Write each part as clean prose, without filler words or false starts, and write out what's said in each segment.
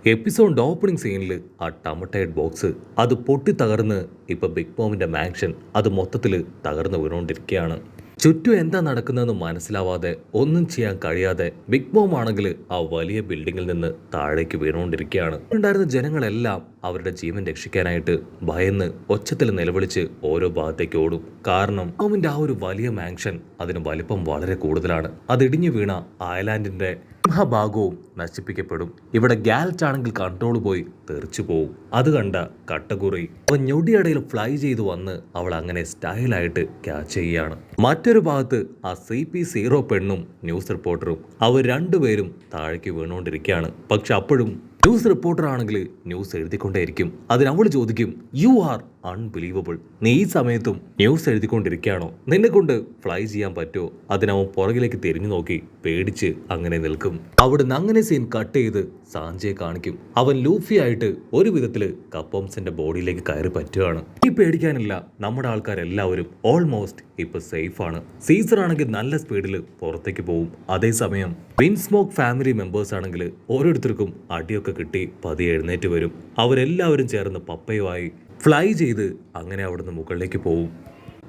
Episode opening സീനിൽ ആ ടമട്ടൈഡ് box അത് പൊട്ടി തകർന്ന് ഇപ്പൊ ബിഗ് മോമിന്റെ മാൻഷൻ അത് മൊത്തത്തിൽ തകർന്ന് വീണുകൊണ്ടിരിക്കുകയാണ്. ചുറ്റും എന്താ നടക്കുന്നതെന്ന് മനസ്സിലാവാതെ ഒന്നും ചെയ്യാൻ കഴിയാതെ ബിഗ് മോം ആണെങ്കിൽ ആ വലിയ ബിൽഡിങ്ങിൽ നിന്ന് താഴേക്ക് വീണുകൊണ്ടിരിക്കുകയാണ്. ഉണ്ടായിരുന്ന ജനങ്ങളെല്ലാം അവരുടെ ജീവൻ രക്ഷിക്കാനായിട്ട് ഭയന്ന് ഒച്ചത്തിൽ നിലവിളിച്ച് ഓരോ ഭാഗത്തേക്ക് ഓടും. കാരണം മോമിന്റെ ആ ഒരു വലിയ മാൻഷൻ അതിന് വലിപ്പം വളരെ കൂടുതലാണ്. അത് ഇടിഞ്ഞു വീണ ഐലാൻഡിന്റെ ഭാഗവും നശിപ്പിക്കപ്പെടും. ഇവിടെ ഗാലറ്റ് ആണെങ്കിൽ കൺട്രോൾ പോയി തെറിച്ചു പോവും. അത് കണ്ട കട്ടകുറി അവൻ ഞൊടിയടയിൽ ഫ്ലൈ ചെയ്തു വന്ന് അവൾ അങ്ങനെ സ്റ്റൈലായിട്ട് ക്യാച്ച് ചെയ്യുകയാണ്. മറ്റൊരു ഭാഗത്ത് ആ CP0 പെണ്ണും ന്യൂസ് റിപ്പോർട്ടറും അവർ രണ്ടുപേരും താഴേക്ക് വീണുകൊണ്ടിരിക്കുകയാണ്. പക്ഷെ അപ്പോഴും ന്യൂസ് റിപ്പോർട്ടർ ആണെങ്കിൽ ന്യൂസ് എഴുതിക്കൊണ്ടേയിരിക്കും. അതിന് അവൾ ചോദിക്കും, യു ആർ അൺബിലീവബിൾ, നീ ഈ സമയത്തും ന്യൂസ് എഴുതിക്കൊണ്ടിരിക്കുകയാണോ? നിന്നെ കൊണ്ട് ഫ്ലൈ ചെയ്യാൻ പറ്റുമോ? അതിനവൻ പുറകിലേക്ക് തിരിഞ്ഞു നോക്കി പേടിച്ച് അങ്ങനെ നിൽക്കും. അവിടുന്ന് അങ്ങനെ സീൻ കട്ട് ചെയ്ത് സാഞ്ചയെ കാണിക്കും. അവൻ ലൂഫി ആയിട്ട് ഒരു വിധത്തില് കപ്പോംസിന്റെ ബോഡിയിലേക്ക് കയറി പറ്റുകയാണ്. ഈ പേടിക്കാനില്ല, നമ്മുടെ ആൾക്കാരെല്ലാവരും ഓൾമോസ്റ്റ് ഇപ്പൊ സേഫ് ആണ്. സീസർ ആണെങ്കിൽ നല്ല സ്പീഡിൽ പുറത്തേക്ക് പോകും. അതേസമയം വിൻസ്മോക്ക് ഫാമിലി മെമ്പേഴ്സ് ആണെങ്കിൽ ഓരോരുത്തർക്കും അടിയൊക്കെ കിട്ടി പതിയെ എഴുന്നേറ്റ് വരും. അവരെല്ലാവരും ചേർന്ന് പപ്പയുമായി ഫ്ലൈ ചെയ്ത് അങ്ങനെ അവിടുന്ന് മുകളിലേക്ക് പോവും.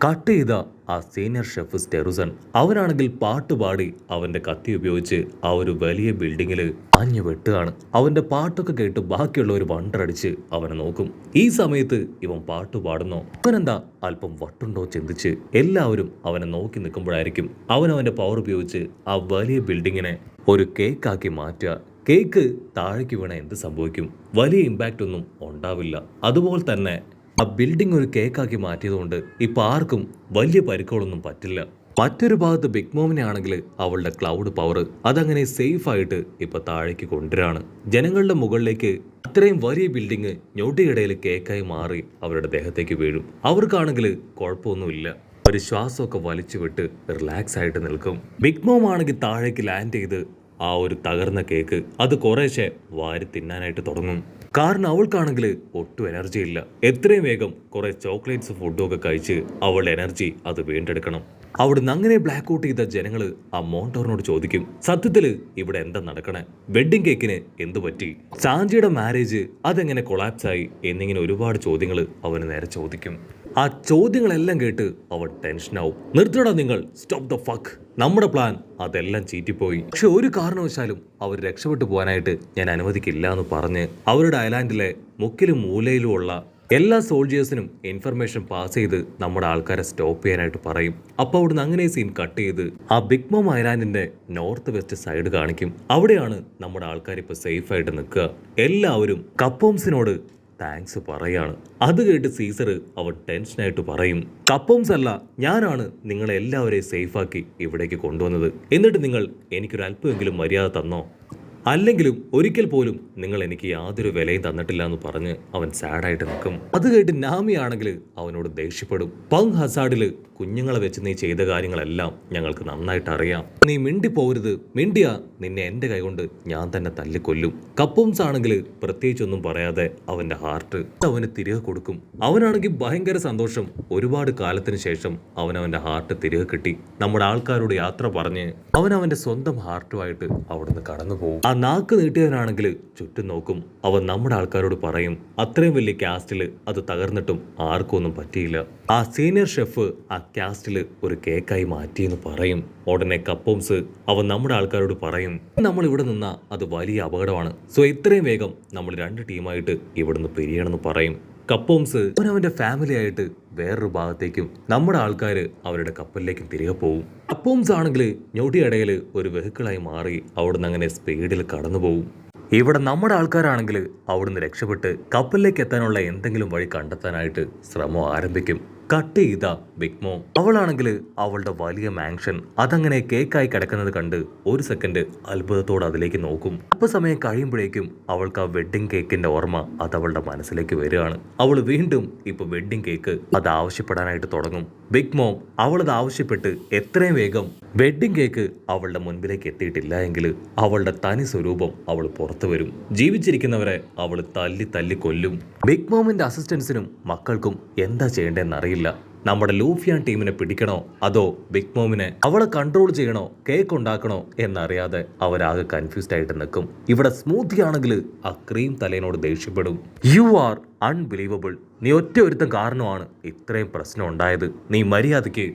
കട്ട് ചെയ്ത ആ സീനിയർ ഷെഫ് സ്റ്റെറുസൺ അവനാണെങ്കിൽ പാട്ടുപാടി അവന്റെ കത്തി ഉപയോഗിച്ച് ആ ഒരു വലിയ ബിൽഡിങ്ങിൽ ആഞ്ഞു വെട്ടുകയാണ്. അവന്റെ പാട്ടൊക്കെ കേട്ട് ബാക്കിയുള്ളവർ വണ്ടടിച്ച് അവനെ നോക്കും. ഈ സമയത്ത് ഇവൻ പാട്ട് പാടുന്നോ, അവനെന്താ അല്പം വട്ടുണ്ടോ ചിന്തിച്ച് എല്ലാവരും അവനെ നോക്കി നിൽക്കുമ്പോഴായിരിക്കും അവനവന്റെ പവർ ഉപയോഗിച്ച് ആ വലിയ ബിൽഡിങ്ങിനെ ഒരു കേക്കാക്കി മാറ്റുക. കേക്ക് താഴേക്ക് വീണ എന്ത് സംഭവിക്കും? വലിയ ഇമ്പാക്റ്റ് ഒന്നും ഉണ്ടാവില്ല. അതുപോലെ തന്നെ ആ ബിൽഡിംഗ് ഒരു കേക്കാക്കി മാറ്റിയതുകൊണ്ട് ഇപ്പൊ ആർക്കും വലിയ പരിക്കുകളൊന്നും പറ്റില്ല. മറ്റൊരു ഭാഗത്ത് ബിഗ് മോമിനെ ആണെങ്കിൽ അവളുടെ ക്ലൗഡ് പവർ അതങ്ങനെ സേഫ് ആയിട്ട് ഇപ്പൊ താഴേക്ക് കൊണ്ടുവരാണ്. ജനങ്ങളുടെ മുകളിലേക്ക് അത്രയും വലിയ ബിൽഡിംഗ് ഞൊടിയിടയിൽ കേക്കായി മാറി അവരുടെ ദേഹത്തേക്ക് വീഴും. അവർക്കാണെങ്കിൽ കുഴപ്പമൊന്നുമില്ല. ഒരു ശ്വാസമൊക്കെ വലിച്ചു വിട്ട് റിലാക്സ് ആയിട്ട് നിൽക്കും. ബിഗ് മോം ആണെങ്കിൽ താഴേക്ക് ലാൻഡ് ചെയ്ത് ആ ഒരു തകർന്ന കേക്ക് അത് കുറേശ്ശെ വാരി തിന്നാനായിട്ട് തുടങ്ങും. കാരണം അവൾക്കാണെങ്കിൽ ഒട്ടും എനർജി ഇല്ല. എത്രയും വേഗം കുറെ ചോക്ലേറ്റ്സ് ഫുഡും ഒക്കെ കഴിച്ച് അവളുടെ എനർജി അത് വീണ്ടെടുക്കണം. അവിടുന്ന് അങ്ങനെ ബ്ലാക്ക് ഔട്ട് ചെയ്ത ജനങ്ങൾ ആ മോണ്ടോറിനോട് ചോദിക്കും, സത്യത്തില് ഇവിടെ എന്താ നടക്കണേ? വെഡിങ് കേക്കിന് എന്തു പറ്റി? സാഞ്ചിയുടെ മാരേജ് അതെങ്ങനെ കൊളാപ്സ് ആയി എന്നിങ്ങനെ ഒരുപാട് ചോദ്യങ്ങൾ അവന് നേരെ ചോദിക്കും. ആ ചോദ്യങ്ങളെല്ലാം കേട്ട് അവൻ ടെൻഷനാവും. നിർത്തടാ നിങ്ങൾ, സ്റ്റോപ്പ് ദ ഫക്ക്, നമ്മുടെ പ്ലാൻ അതെല്ലാം ചീറ്റിപ്പോയി. പക്ഷെ ഒരു കാരണവശാലും അവർ രക്ഷപ്പെട്ടു പോകാനായിട്ട് ഞാൻ അനുവദിക്കില്ല എന്ന് പറഞ്ഞ് അവരുടെ ഐലാൻഡിലെ മുക്കിലും മൂലയിലും ഉള്ള എല്ലാ സോൾജിയേഴ്സിനും ഇൻഫർമേഷൻ പാസ് ചെയ്ത് നമ്മുടെ ആൾക്കാരെ സ്റ്റോപ്പ് ചെയ്യാനായിട്ട് പറയും. അപ്പോൾ അവിടുന്ന് അങ്ങനെ സീൻ കട്ട് ചെയ്ത് ആ ബിഗ് മോം ഐലാൻഡിന്റെ നോർത്ത് വെസ്റ്റ് സൈഡ് കാണിക്കും. അവിടെയാണ് നമ്മുടെ ആൾക്കാർ ഇപ്പൊ സേഫ് ആയിട്ട് നിൽക്കുക. എല്ലാവരും കപ്പോംസിനോട് താങ്ക്സ് പറയാണ്. അത് കേട്ട് സീസർ അവൻ ടെൻഷനായിട്ട് പറയും, കപ്പോംസ് അല്ല, ഞാനാണ് നിങ്ങളെ എല്ലാവരെയും സേഫാക്കി ഇവിടേക്ക് കൊണ്ടുവന്നത്. എന്നിട്ട് നിങ്ങൾ എനിക്കൊരു അല്പമെങ്കിലും മര്യാദ തന്നോ? അല്ലെങ്കിലും ഒരിക്കൽ പോലും നിങ്ങൾ എനിക്ക് യാതൊരു വിലയും തന്നിട്ടില്ല എന്ന് പറഞ്ഞ് അവൻ സാഡായിട്ട് നിൽക്കും. അത് കേട്ട് നാമി ആണെങ്കിൽ അവനോട് ദേഷ്യപ്പെടും. പങ് ഹസാഡില് കുഞ്ഞുങ്ങളെ വെച്ച് നീ ചെയ്ത കാര്യങ്ങളെല്ലാം ഞങ്ങൾക്ക് നന്നായിട്ട് അറിയാം. നീ മിണ്ടി പോകരുത്. മിണ്ടിയ നിന്നെ എന്റെ കൈകൊണ്ട് ഞാൻ തന്നെ തല്ലിക്കൊല്ലും. കപ്പോംസ് ആണെങ്കിൽ പ്രത്യേകിച്ചൊന്നും പറയാതെ അവന്റെ ഹാർട്ട് അവന് തിരികെ കൊടുക്കും. അവനാണെങ്കിൽ ഭയങ്കര സന്തോഷം. ഒരുപാട് കാലത്തിന് ശേഷം അവനവന്റെ ഹാർട്ട് തിരികെ കിട്ടി. നമ്മുടെ ആൾക്കാരോട് യാത്ര പറഞ്ഞ് അവനവന്റെ സ്വന്തം ഹാർട്ടുമായിട്ട് അവിടുന്ന് കടന്നു പോകും. ആ നാക്ക് നീട്ടിയവനാണെങ്കിൽ ചുറ്റും നോക്കും. അവൻ നമ്മുടെ ആൾക്കാരോട് പറയും, അത്രയും വലിയ കാസ്റ്റില് അത് തകർന്നിട്ടും ആർക്കും ഒന്നും പറ്റിയില്ല. ആ സീനിയർ ഷെഫ് ആ കാസ്റ്റില് ഒരു കേക്കായി മാറ്റിയെന്ന് പറയും. ഉടനെ കപ്പോംസ് അവൻ നമ്മുടെ ആൾക്കാരോട് പറയും, നമ്മൾ ഇവിടെ നിന്നാ അത് വലിയ അപകടമാണ്. സോ ഇത്രയും വേഗം നമ്മൾ രണ്ട് ടീമായിട്ട് ഇവിടുന്ന് പിരിയണമെന്ന് പറയും. കപ്പോംസ് അവനവന്റെ ഫാമിലി ആയിട്ട് വേറൊരു ഭാഗത്തേക്കും നമ്മുടെ ആൾക്കാർ അവരുടെ കപ്പലിലേക്കും തിരികെ പോകും. കപ്പോംസ് ആണെങ്കിൽ ഞൊടിയിടയിൽ ഒരു വെഹിക്കിളായി മാറി അവിടുന്ന് അങ്ങനെ സ്പീഡിൽ കടന്നു പോകും. ഇവിടെ നമ്മുടെ ആൾക്കാരാണെങ്കിൽ അവിടുന്ന് രക്ഷപ്പെട്ട് കപ്പലിലേക്ക് എത്താനുള്ള എന്തെങ്കിലും വഴി കണ്ടെത്താനായിട്ട് ശ്രമം ആരംഭിക്കും. കട്ട് ചെയ്ത ബിഗ് മോം അവളാണെങ്കിൽ അവളുടെ വലിയ മാൻഷൻ അതങ്ങനെ കേക്കായി കിടക്കുന്നത് കണ്ട് ഒരു സെക്കൻഡ് അത്ഭുതത്തോടെ അതിലേക്ക് നോക്കും. സമയം കഴിയുമ്പോഴേക്കും അവൾക്ക് ആ വെഡ്ഡിംഗ് കേക്കിന്റെ ഓർമ്മ അത് അവളുടെ മനസ്സിലേക്ക് വരികയാണ്. അവൾ വീണ്ടും ഇപ്പൊ വെഡ്ഡിംഗ് കേക്ക് അത് ആവശ്യപ്പെടാനായിട്ട് തുടങ്ങും. ബിഗ് മോം അവളത് ആവശ്യപ്പെട്ട് എത്രയും വേഗം വെഡ്ഡിംഗ് കേക്ക് അവളുടെ മുൻപിലേക്ക് എത്തിയിട്ടില്ല എങ്കിൽ അവളുടെ തനി സ്വരൂപം അവൾ പുറത്തു വരും. ജീവിച്ചിരിക്കുന്നവരെ അവൾ തല്ലി തല്ലി കൊല്ലും. ബിഗ് മോമിന്റെ അസിസ്റ്റൻസിനും മക്കൾക്കും എന്താ ചെയ്യേണ്ടതെന്ന് അറിയില്ല. നമ്മുടെ ലൂഫിയാൻ ടീമിനെ പിടിക്കണോ അതോ ബിഗ് മോമിനെ അവളെ കൺട്രോൾ ചെയ്യണോ കേക്ക് ഉണ്ടാക്കണോ എന്നറിയാതെ അവരാകെ കൺഫ്യൂസ്ഡ് ആയിട്ട് നിൽക്കും. ഇവിടെ സ്മൂത്തി ആണെങ്കിൽ ആ ക്രീം തലേനോട് ദേഷ്യപ്പെടും. യു ആർ അൺബിലീവബിൾ, നീ ഒറ്റ ഒരുത്തം കാരണമാണ് ഇത്രയും പ്രശ്നം ഉണ്ടായത്. നീ മര്യാദയ്ക്ക്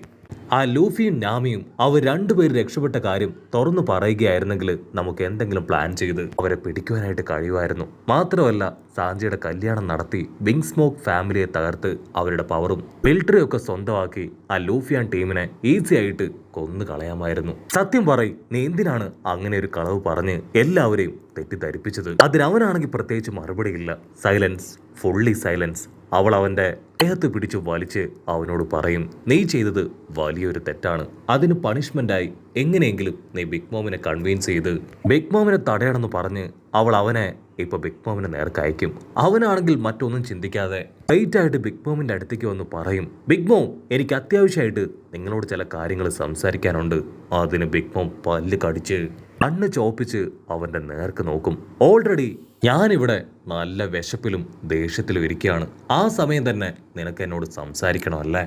ആ ലൂഫിയും നാമിയും അവർ രണ്ടുപേരും രക്ഷപ്പെട്ട കാര്യം തുറന്നു പറയുകയായിരുന്നെങ്കിൽ നമുക്ക് എന്തെങ്കിലും പ്ലാൻ ചെയ്ത് അവരെ പിടിക്കുവാനായിട്ട് കഴിയുമായിരുന്നു. മാത്രമല്ല സാഞ്ചിയുടെ കല്യാണം നടത്തി വിങ് സ്മോക്ക് ഫാമിലിയെ തകർത്ത് അവരുടെ പവറും മിലിറ്ററിയും ഒക്കെ സ്വന്തമാക്കി ആ ലൂഫിയാൻ ടീമിനെ ഈസി ആയിട്ട് കൊന്നു കളയാമായിരുന്നു. സത്യം പറയും, നീ എന്തിനാണ് അങ്ങനെ ഒരു കളവ് പറഞ്ഞ് എല്ലാവരെയും തെറ്റിദ്ധരിപ്പിച്ചത്? അതിനവനാണെങ്കിൽ പ്രത്യേകിച്ച് മറുപടിയില്ല. Silence, fully silence. അവൾ അവന്റെ ദേഹത്ത് പിടിച്ചു വലിച്ച് അവനോട് പറയും, നീ ചെയ്തത് വലിയൊരു തെറ്റാണ്. അതിന് പണിഷ്മെന്റായി എങ്ങനെയെങ്കിലും നീ ബിഗ് മോമിനെ കൺവിൻസ് ചെയ്ത് ബിഗ് മോമിനെ തടയണമെന്ന് പറഞ്ഞ് അവൾ അവനെ ഇപ്പൊ ബിഗ് മോമിനെ നേർക്ക് അയക്കും. അവനാണെങ്കിൽ മറ്റൊന്നും ചിന്തിക്കാതെ ലൈറ്റ് ആയിട്ട് ബിഗ് മോമിന്റെ അടുത്തേക്ക് വന്ന് പറയും, ബിഗ് മോം, എനിക്ക് അത്യാവശ്യമായിട്ട് നിങ്ങളോട് ചില കാര്യങ്ങൾ സംസാരിക്കാനുണ്ട്. അതിന് ബിഗ് മോം പല്ല് കടിച്ച് കണ്ണ് ചോപ്പിച്ച് അവന്റെ നേർക്ക് നോക്കും. ഓൾറെഡി ഞാനിവിടെ നല്ല വിശപ്പിലും ദേഷ്യത്തിലും ഇരിക്കുകയാണ്. ആ സമയം തന്നെ നിനക്ക് എന്നോട് സംസാരിക്കണമല്ലേ?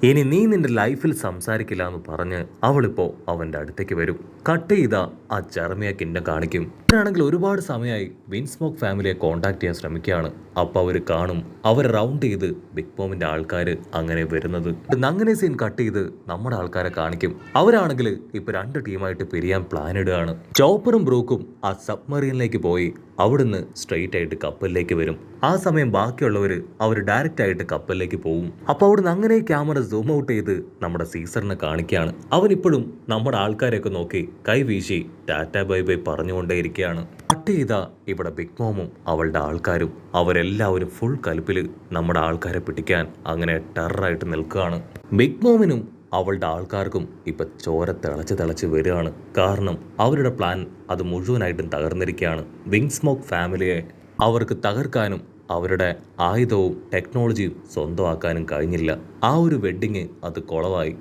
ഇനി നീ നിന്റെ ലൈഫിൽ സംസാരിക്കില്ല എന്ന് പറഞ്ഞ് അവളിപ്പോ അവന്റെ അടുത്തേക്ക് വരും. കട്ട് ചെയ്ത ആ ജെറമിയ കിന്നെ കാണിക്കും. ആണെങ്കിൽ ഒരുപാട് സമയമായി വിൻസ്മോക്ക് ഫാമിലിയെ കോണ്ടാക്ട് ചെയ്യാൻ ശ്രമിക്കുകയാണ്. അപ്പൊ അവര് കാണും, അവർ റൗണ്ട് ചെയ്ത് ബിഗ് മോമിന്റെ ആൾക്കാർ അങ്ങനെ വരുന്നത്. അങ്ങനെ സീൻ കട്ട് ചെയ്ത് നമ്മുടെ ആൾക്കാരെ കാണിക്കും. അവരാണെങ്കിൽ ഇപ്പൊ രണ്ട് ടീമായിട്ട് പിരിയാൻ പ്ലാൻ ഇടുകയാണ്. ചോപ്പറും ബ്രൂക്കും ആ സബ്മറീനിലേക്ക് പോയി അവിടുന്ന് സ്ട്രെയിറ്റ് ആയിട്ട് കപ്പലിലേക്ക് വരും. ആ സമയം ബാക്കിയുള്ളവര് അവർ ഡയറക്റ്റ് ആയിട്ട് കപ്പലിലേക്ക് പോകും. അപ്പൊ അവിടുന്ന് അങ്ങനെ ക്യാമറ സൂം ഔട്ട് ചെയ്ത് നമ്മുടെ സീസറിനെ കാണിക്കുകയാണ്. അവൻ ഇപ്പോഴും നമ്മുടെ ആൾക്കാരെയൊക്കെ നോക്കി കൈവീശി ടാറ്റ ബൈ ബൈ പറഞ്ഞുകൊണ്ടേയിരിക്കുകയാണ്. കട്ട് ചെയ്ത ഇവിടെ ബിഗ് മോമും അവളുടെ ആൾക്കാരും അവരെല്ലാവരും ഫുൾ കലിപ്പില് നമ്മുടെ ആൾക്കാരെ പിടിക്കാൻ അങ്ങനെ ടെററായിട്ട് നിൽക്കുകയാണ്. ബിഗ് മോമിനും അവളുടെ ആൾക്കാർക്കും ഇപ്പൊ ചോര തിളച്ച് വരികയാണ്. കാരണം അവരുടെ പ്ലാൻ അത് മുഴുവനായിട്ടും തകർന്നിരിക്കുകയാണ്. വിങ് സ്മോക്ക് ഫാമിലിയെ അവർക്ക് തകർക്കാനും അവരുടെ ആയുധവും ടെക്നോളജിയും സ്വന്തമാക്കാനും കഴിഞ്ഞില്ല. ആ ഒരു വെഡ്ഡിങ് അത് കുളവായി.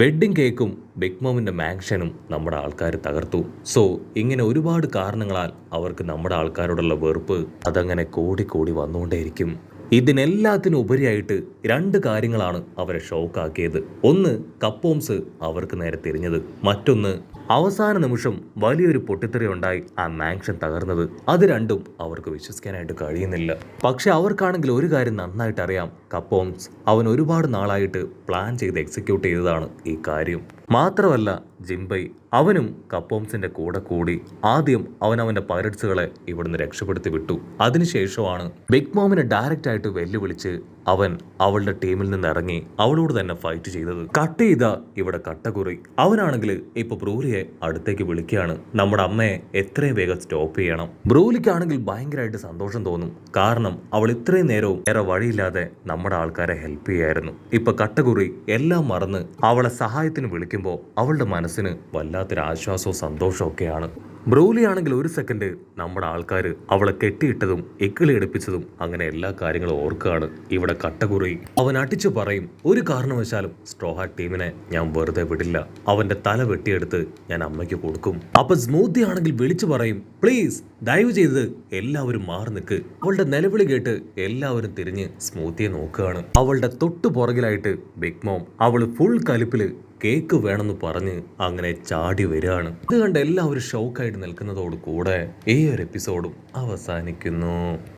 വെഡ്ഡിങ് കേക്കും ബിഗ് മോമിൻ്റെ മാൻഷനും നമ്മുടെ ആൾക്കാർ തകർത്തു. സോ ഇങ്ങനെ ഒരുപാട് കാരണങ്ങളാൽ അവർക്ക് നമ്മുടെ ആൾക്കാരോടുള്ള വെറുപ്പ് അതങ്ങനെ കൂടി വന്നുകൊണ്ടേയിരിക്കും. ഇതിനെല്ലാത്തിനും ഉപരിയായിട്ട് രണ്ട് കാര്യങ്ങളാണ് അവരെ ഷോക്കാക്കിയത്. ഒന്ന്, കപ്പോംസ് അവർക്ക് നേരെ തിരിഞ്ഞത്. മറ്റൊന്ന്, അവസാന നിമിഷം വലിയൊരു പൊട്ടിത്തെറി ഉണ്ടായി ആ മാൻഷൻ തകർന്നത്. അത് രണ്ടും അവർക്ക് വിശ്വസിക്കാനായിട്ട് കഴിയുന്നില്ല. പക്ഷെ അവർക്കാണെങ്കിൽ ഒരു കാര്യം നന്നായിട്ട് അറിയാം, കപ്പോംസ് അവൻ ഒരുപാട് നാളായിട്ട് പ്ലാൻ ചെയ്ത് എക്സിക്യൂട്ട് ചെയ്തതാണ് ഈ കാര്യം. മാത്രമല്ല ജിംബൈ അവനും കപ്പോംസിന്റെ കൂടെ കൂടി ആദ്യം അവന്റെ പൈററ്റ്സുകളെ ഇവിടുന്ന് രക്ഷപ്പെടുത്തി വിട്ടു. അതിനുശേഷമാണ് ബിഗ് മോമിനെ ഡയറക്റ്റ് ആയിട്ട് വെല്ലുവിളിച്ച് അവൻ അവളുടെ ടീമിൽ നിന്ന് ഇറങ്ങി അവളോട് തന്നെ ഫൈറ്റ് ചെയ്തത്. കട്ട് ചെയ്ത ഇവിടെ കട്ടകുറി അവനാണെങ്കിൽ ഇപ്പൊ ബ്രൂലിയെ അടുത്തേക്ക് വിളിക്കുകയാണ്. നമ്മുടെ അമ്മയെ എത്രയും വേഗം സ്റ്റോപ്പ് ചെയ്യണം. ബ്രൂലിക്കാണെങ്കിൽ ഭയങ്കരമായിട്ട് സന്തോഷം തോന്നും. കാരണം അവൾ ഇത്രയും നേരവും വേറെ വഴിയില്ലാതെ നമ്മുടെ ആൾക്കാരെ ഹെൽപ്പ് ചെയ്യായിരുന്നു. ഇപ്പൊ കട്ടകുറി എല്ലാം മറന്ന് അവളെ സഹായത്തിന് വിളിക്കുമ്പോൾ അവളുടെ മനസ്സിന് വല്ലാത്തൊരു ആശ്വാസവും സന്തോഷവും ഒക്കെയാണ്. ബ്രൂലി ആണെങ്കിൽ ഒരു സെക്കൻഡ് നമ്മുടെ ആൾക്കാർ അവളെ കെട്ടിയിട്ടതും എക്കിളി എടുപ്പിച്ചതും അങ്ങനെ എല്ലാ കാര്യങ്ങളും ഓർക്കുകയാണ്. ഇവിടെ കട്ടകുറി അവൻ അടിച്ചു പറയും, ഒരു കാരണവശാലും സ്ട്രോഹാറ്റ് ടീമിനെ ഞാൻ വെറുതെ വിടില്ല. അവന്റെ തല വെട്ടിയെടുത്ത് ഞാൻ അമ്മയ്ക്ക് കൊടുക്കും. അപ്പൊ സ്മൂത്തി ആണെങ്കിൽ വിളിച്ചു പറയും, പ്ലീസ് ദയവ് ചെയ്ത് എല്ലാവരും മാറി നിൽക്ക്. അവളുടെ നിലവിളി കേട്ട് എല്ലാവരും തിരിഞ്ഞ് സ്മൂത്തിയെ നോക്കുകയാണ്. അവളുടെ തൊട്ടു പുറകിലായിട്ട് ബിഗ് മോം അവള് ഫുൾ കലിപ്പില് കേക്ക് വേണമെന്ന് പറഞ്ഞ് അങ്ങനെ ചാടി വരികയാണ്. ഇത് കണ്ട് എല്ലാവരും ഷോക്കായിട്ട് നിൽക്കുന്നതോട് കൂടെ ഈ ഒരു എപ്പിസോഡും അവസാനിക്കുന്നു.